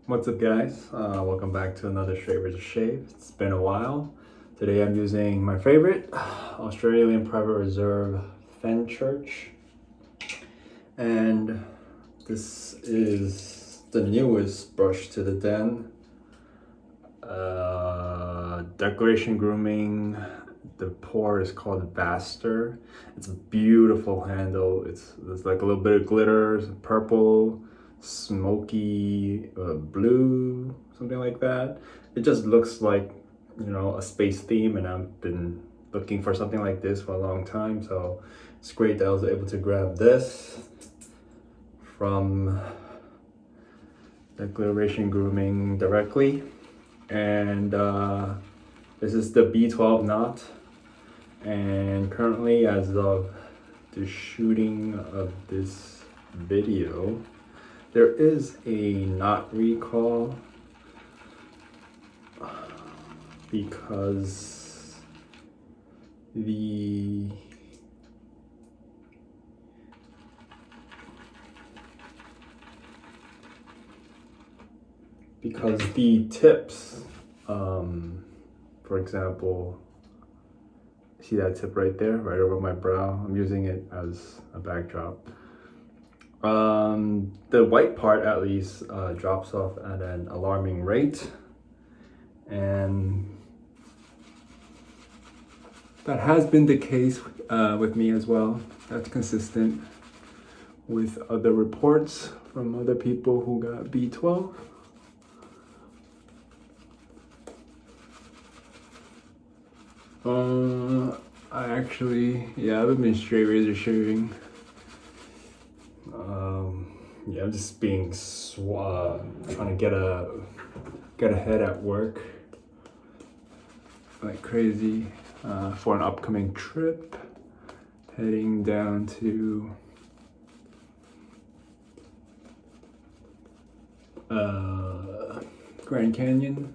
What's up, guys? Welcome back to another Straight Razor Shave. It's been a while. Today I'm using my favorite Australian Private Reserve Fenchurch, and this is the newest brush to the den. Decoration Grooming. The pour is called Vaster. It's a beautiful handle. There's like a little bit of glitter, purple, smoky blue, something like that. It just looks like, you know, a space theme, and I've been looking for something like this for a long time, so it's great that I was able to grab this from Declaration Grooming directly. And this is the B12 knot, and currently, as of the shooting of this video, there is a knot recall because the tips, for example, see that tip right there, right over my brow? I'm using it as a backdrop. The white part at least drops off at an alarming rate, and that has been the case with me as well. That's consistent with other reports from other people who got B12. I haven't been straight razor shaving. I'm just being trying to get ahead at work like crazy for an upcoming trip, heading down to Grand Canyon.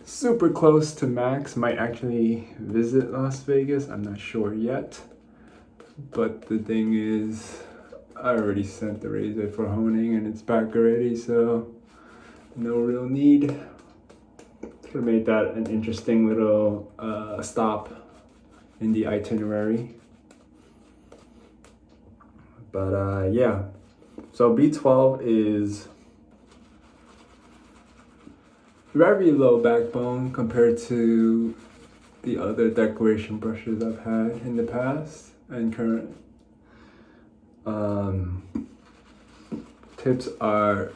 Super close to Max. Might actually visit Las Vegas, I'm not sure yet. But the thing is, I already sent the razor for honing and it's back already, so no real need. Sort of made that an interesting little stop in the itinerary. But yeah, so B12 is very low backbone compared to the other decoration brushes I've had in the past and current. Tips are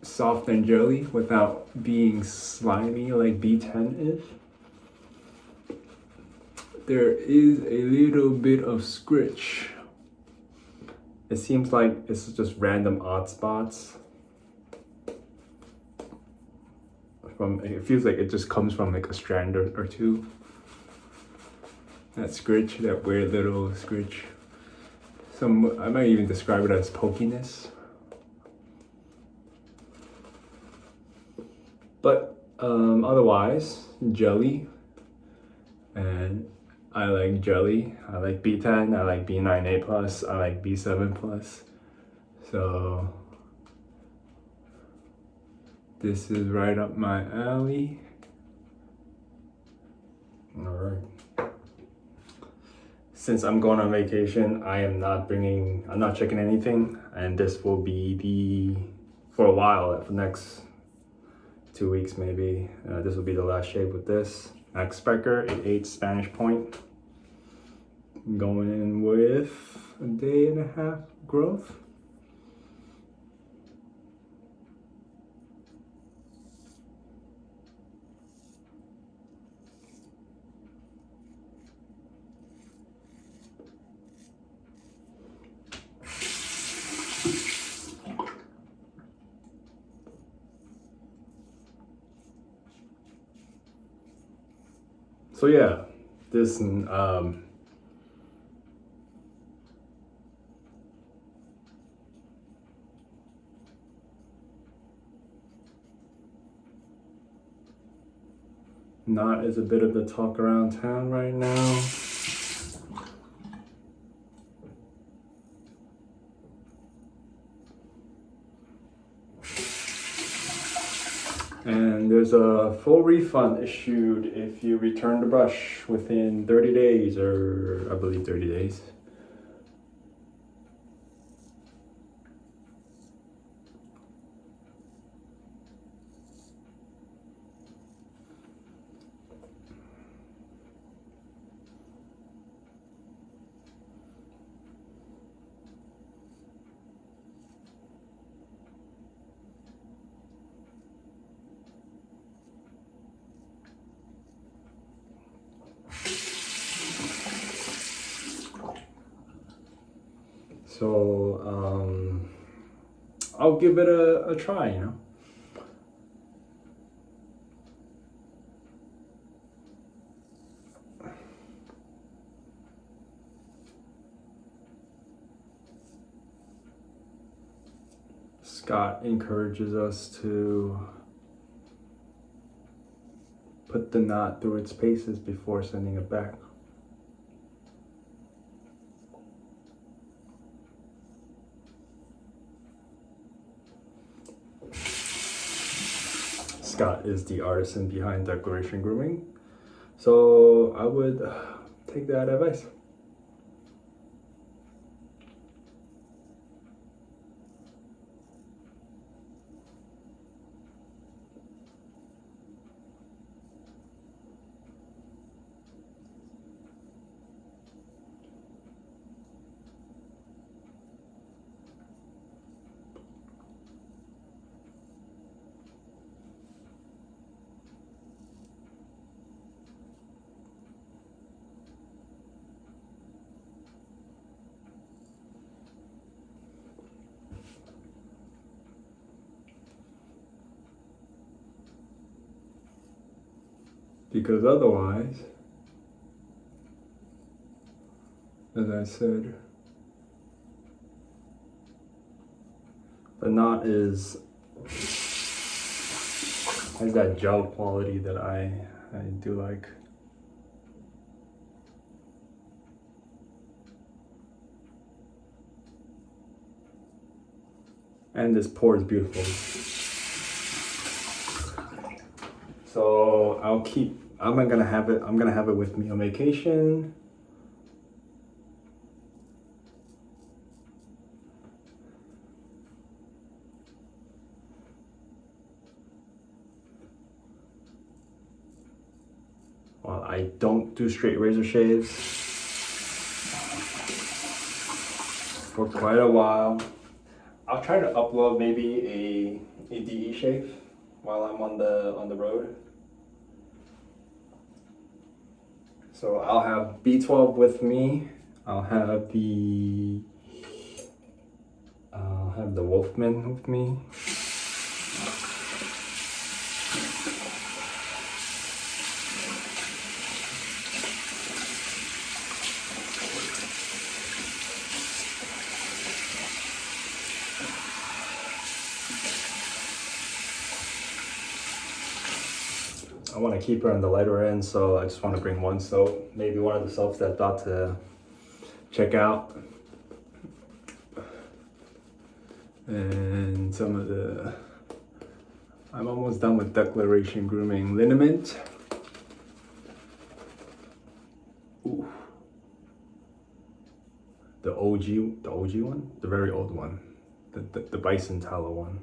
soft and jelly without being slimy like B10 is. There is a little bit of scritch. It seems like it's just random odd spots. It feels like it just comes from like a strand or two. That scritch, that weird little scritch. I might even describe it as pokiness. But otherwise, jelly. And I like jelly. I like B10, I like B9A+, I like B7+. So this is right up my alley. All right. Since I'm going on vacation, I'm not checking anything, and this will be for a while, for the next 2 weeks maybe. This will be the last shave with this. Max Sprecher, 8 Spanish point. Going in with a day and a half growth. So yeah, this knot is a bit of the talk around town right now. And there's a full refund issued if you return the brush within 30 days, or I believe 30 days. So I'll give it a try, you know. Scott encourages us to put the knot through its paces before sending it back. Scott is the artisan behind Declaration Grooming, so I would take that advice. Because otherwise, as I said, the knot has that gel quality that I do like. And this pour is beautiful. So I'm gonna have it with me on vacation. Well, I don't do straight razor shaves for quite a while. I'll try to upload maybe a DE shave while I'm on the road. So I'll have B12 with me. I'll have the Wolfman with me. I want to keep her on the lighter end, so I just want to bring one soap, maybe one of the soaps that I thought to check out, and some of the. I'm almost done with Declaration Grooming liniment. Ooh. The OG one, the very old one, the bison tallow one.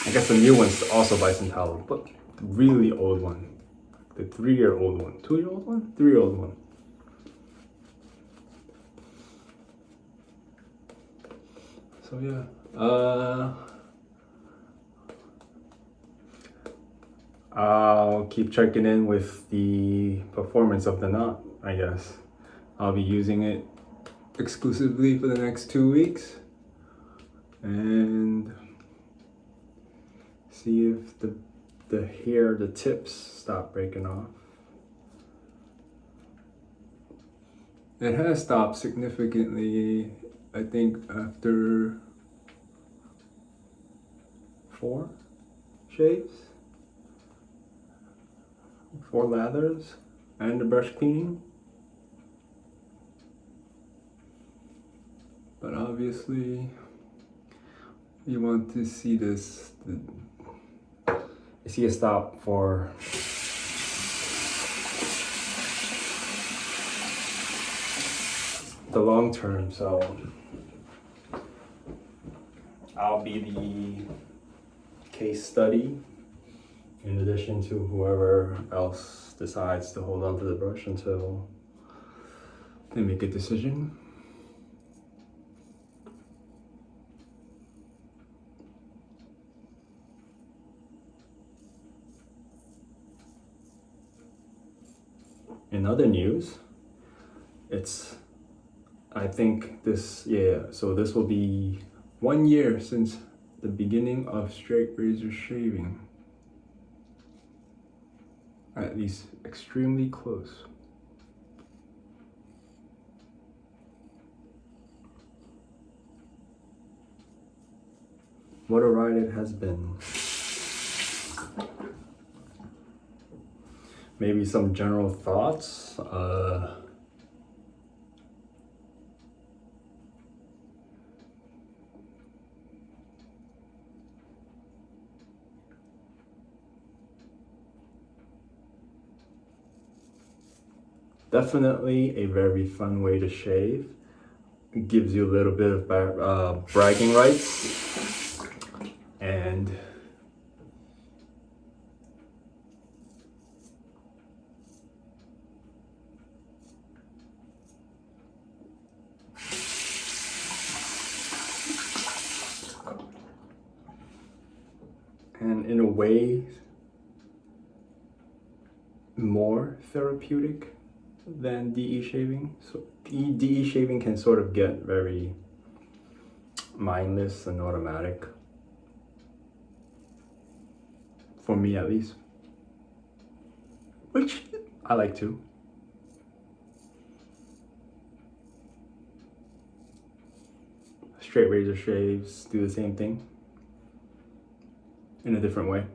I guess the new one's also bison tallow, but the really old one, the 3-year-old one, 2-year-old one, 3-year-old one. So yeah, I'll keep checking in with the performance of the knot, I guess. I'll be using it exclusively for the next 2 weeks and see if the hair, the tips stop breaking off. It has stopped significantly, I think, after 4 shaves, 4 lathers, and the brush cleaning. But obviously, you want to see this, see a stop for the long term, so I'll be the case study in addition to whoever else decides to hold on to the brush until they make a decision. In other news, I think so this will be 1 year since the beginning of straight razor shaving. At least extremely close. What a ride it has been. Maybe some general thoughts. Definitely a very fun way to shave. It gives you a little bit of bragging rights, and in a way more therapeutic than DE shaving. So DE shaving can sort of get very mindless and automatic, for me at least, which I like too. Straight razor shaves do the same thing in a different way.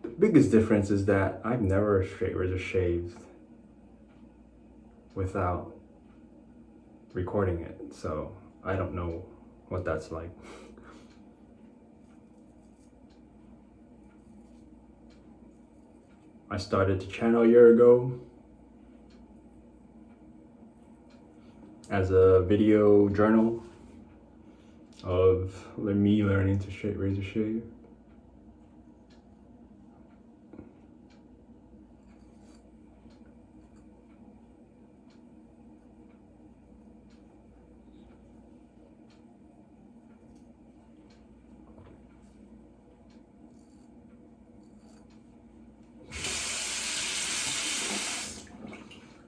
The biggest difference is that I've never straight razor shaved without recording it, so I don't know what that's like. I started the channel a year ago as a video journal of me learning to straight razor shave.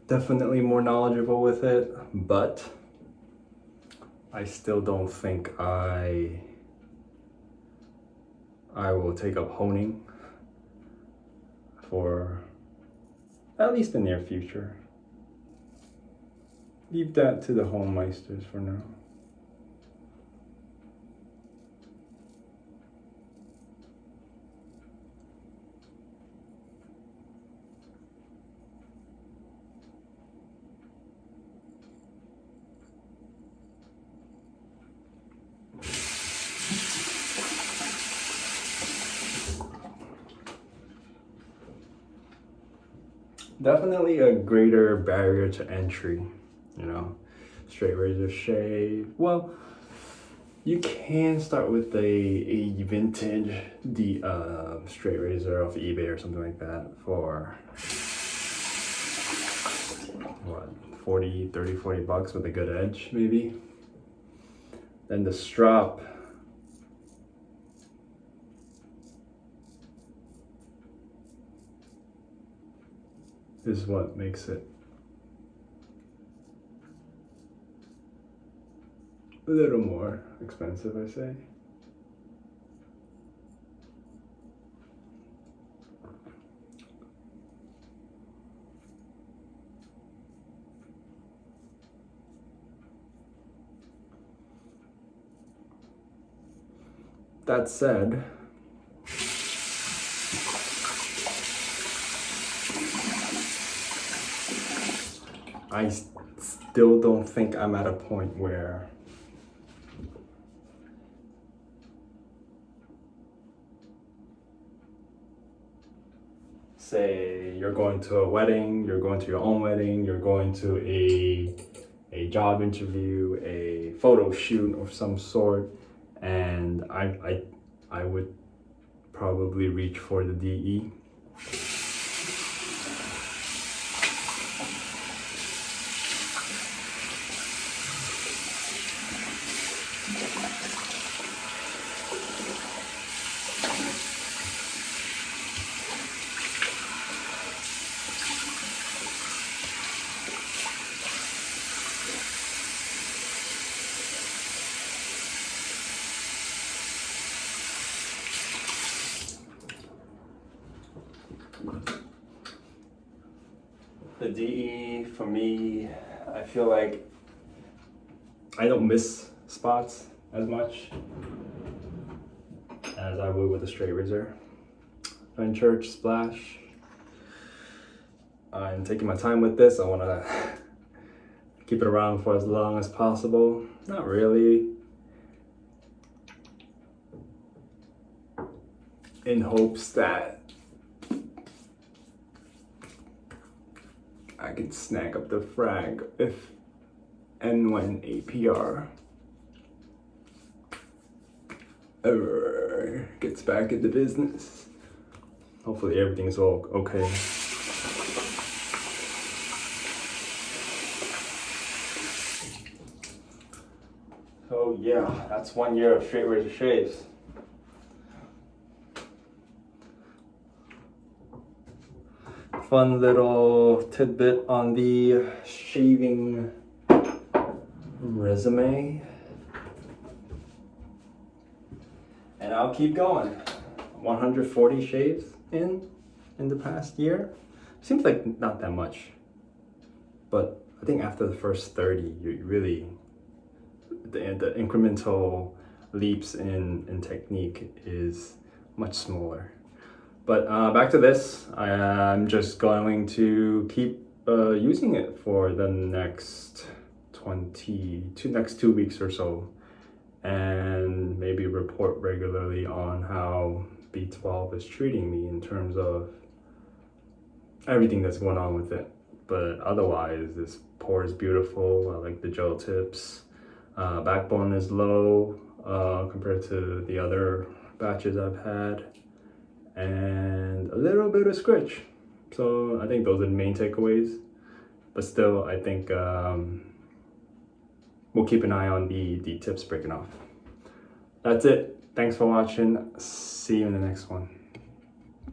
Definitely more knowledgeable with it, but I still don't think I will take up honing for at least the near future. Leave that to the home meisters for now. Definitely a greater barrier to entry, you know, straight razor shave. Well, you can start with a vintage straight razor off eBay or something like that for what, 40 bucks with a good edge maybe. Then the strap is what makes it a little more expensive, I say. That said, I still don't think I'm at a point where say you're going to a wedding, you're going to your own wedding, you're going to a job interview, a photo shoot of some sort, and I would probably reach for the DE. The DE for me, I feel like I don't miss spots as much as I would with a straight razor. Fenchurch Splash. I'm taking my time with this. I want to keep it around for as long as possible. Not really. In hopes that I can snag up the frag if and when APR ever gets back into business. Hopefully everything's all okay. So yeah, that's 1 year of straight razor shaves. Fun little tidbit on the shaving resume. And I'll keep going. 140 shaves in the past year. Seems like not that much. But I think after the first 30, you really, the incremental leaps in technique is much smaller. But back to this, I'm just going to keep using it for the next 2 weeks or so, and maybe report regularly on how B12 is treating me in terms of everything that's going on with it. But otherwise, this pour is beautiful. I like the gel tips. Backbone is low compared to the other batches I've had. And a little bit of scritch. So I think those are the main takeaways. But still, I think we'll keep an eye on the tips breaking off. That's it. Thanks for watching. See you in the next one.